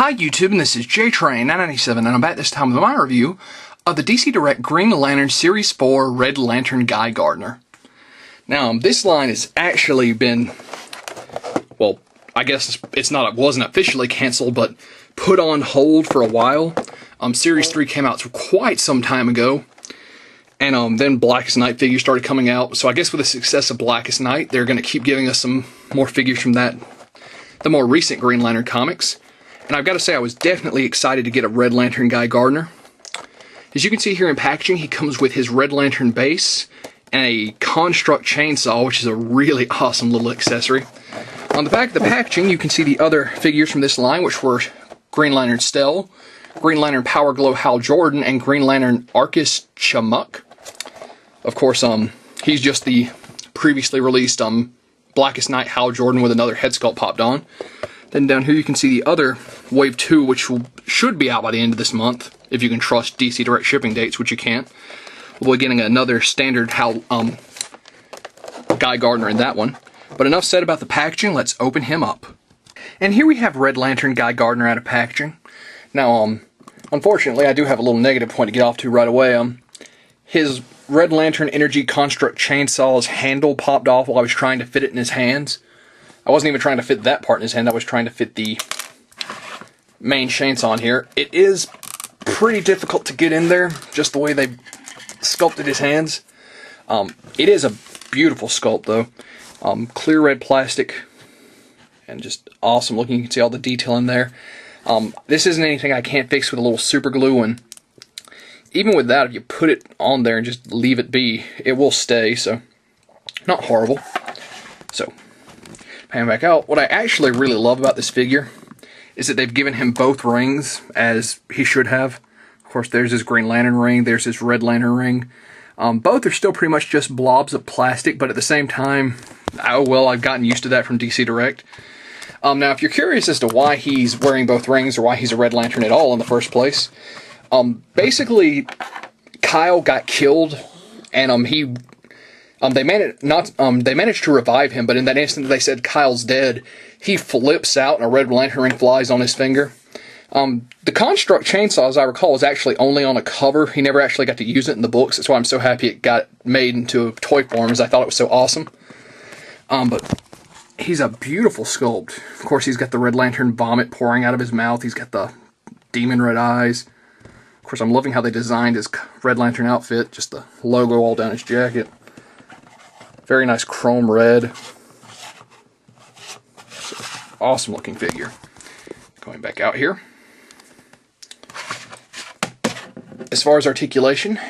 Hi YouTube, and this is JTrain997, and I'm back this time with my review of the DC Direct Green Lantern Series 4 Red Lantern Guy Gardner. Now, this line has actually been, well, I guess it wasn't officially canceled, but put on hold for a while. Series 3 came out quite some time ago, and then Blackest Night figures started coming out. So I guess with the success of Blackest Night, they're going to keep giving us some more figures from the more recent Green Lantern comics. And I've got to say, I was definitely excited to get a Red Lantern Guy Gardner. As you can see here in packaging, he comes with his Red Lantern base and a construct chainsaw, which is a really awesome little accessory. On the back of the packaging, you can see the other figures from this line, which were Green Lantern Stell, Green Lantern Power Glow Hal Jordan, and Green Lantern Arcus Chamuk. Of course, he's just the previously released Blackest Night Hal Jordan with another head sculpt popped on. Then down here you can see the other Wave 2, which should be out by the end of this month, if you can trust DC Direct shipping dates, which you can't. We'll be getting another standard Guy Gardner in that one. But enough said about the packaging, let's open him up. And here we have Red Lantern Guy Gardner out of packaging. Now, unfortunately, I do have a little negative point to get off to right away. His Red Lantern Energy Construct Chainsaw's handle popped off while I was trying to fit it in his hands. I wasn't even trying to fit that part in his hand, I was trying to fit the main chainsaw in here. It is pretty difficult to get in there, just the way they sculpted his hands. It is a beautiful sculpt though. Clear red plastic, and just awesome looking. You can see all the detail in there. This isn't anything I can't fix with a little super glue, and even with that, if you put it on there and just leave it be, it will stay, so not horrible. So, pan back out. What I actually really love about this figure is that they've given him both rings, as he should have. Of course, there's his Green Lantern ring, there's his Red Lantern ring. Both are still pretty much just blobs of plastic, but at the same time, oh well, I've gotten used to that from DC Direct. Now, if you're curious as to why he's wearing both rings, or why he's a Red Lantern at all in the first place, basically, Kyle got killed, and they managed to revive him, but in that instant they said Kyle's dead, he flips out and a Red Lantern ring flies on his finger. The Construct Chainsaw, as I recall, was actually only on a cover. He never actually got to use it in the books. That's why I'm so happy it got made into a toy form, as I thought it was so awesome. But he's a beautiful sculpt. Of course, he's got the Red Lantern vomit pouring out of his mouth. He's got the demon red eyes. Of course, I'm loving how they designed his Red Lantern outfit. Just the logo all down his jacket. Very nice chrome red. Awesome looking figure. Going back out here. As far as articulation,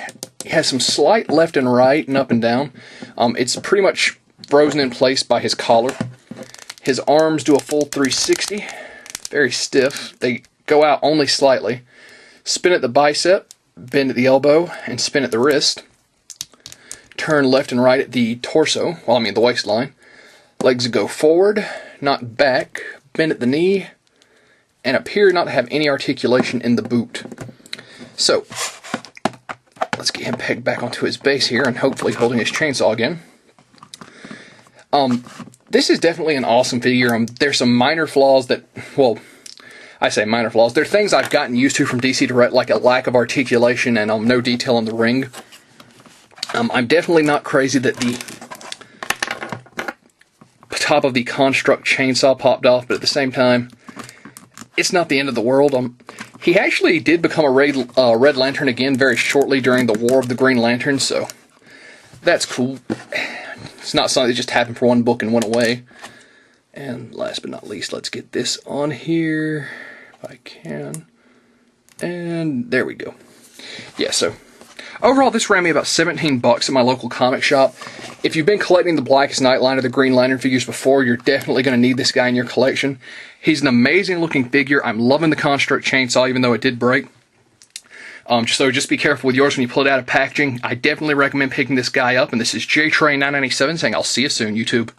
he has some slight left and right and up and down. It's pretty much frozen in place by his collar. His arms do a full 360. Very stiff. They go out only slightly. Spin at the bicep, bend at the elbow, and spin at the wrist. Turn left and right at the torso, the waistline. Legs go forward, not back, bend at the knee, and appear not to have any articulation in the boot. So, let's get him pegged back onto his base here, and hopefully holding his chainsaw again. This is definitely an awesome figure. There's some minor flaws that, well, I say minor flaws. There are things I've gotten used to from DC Direct, like a lack of articulation and no detail in the ring. I'm definitely not crazy that the top of the Construct Chainsaw popped off, but at the same time, it's not the end of the world. He actually did become a Red Lantern again very shortly during the War of the Green Lantern, so that's cool. It's not something that just happened for one book and went away. And last but not least, let's get this on here, if I can. And there we go. Yeah, so overall, this ran me about $17 at my local comic shop. If you've been collecting the Blackest Night line or the Green Lantern figures before, you're definitely going to need this guy in your collection. He's an amazing looking figure. I'm loving the Construct Chainsaw, even though it did break. So just be careful with yours when you pull it out of packaging. I definitely recommend picking this guy up. And this is JTrain997 saying I'll see you soon, YouTube.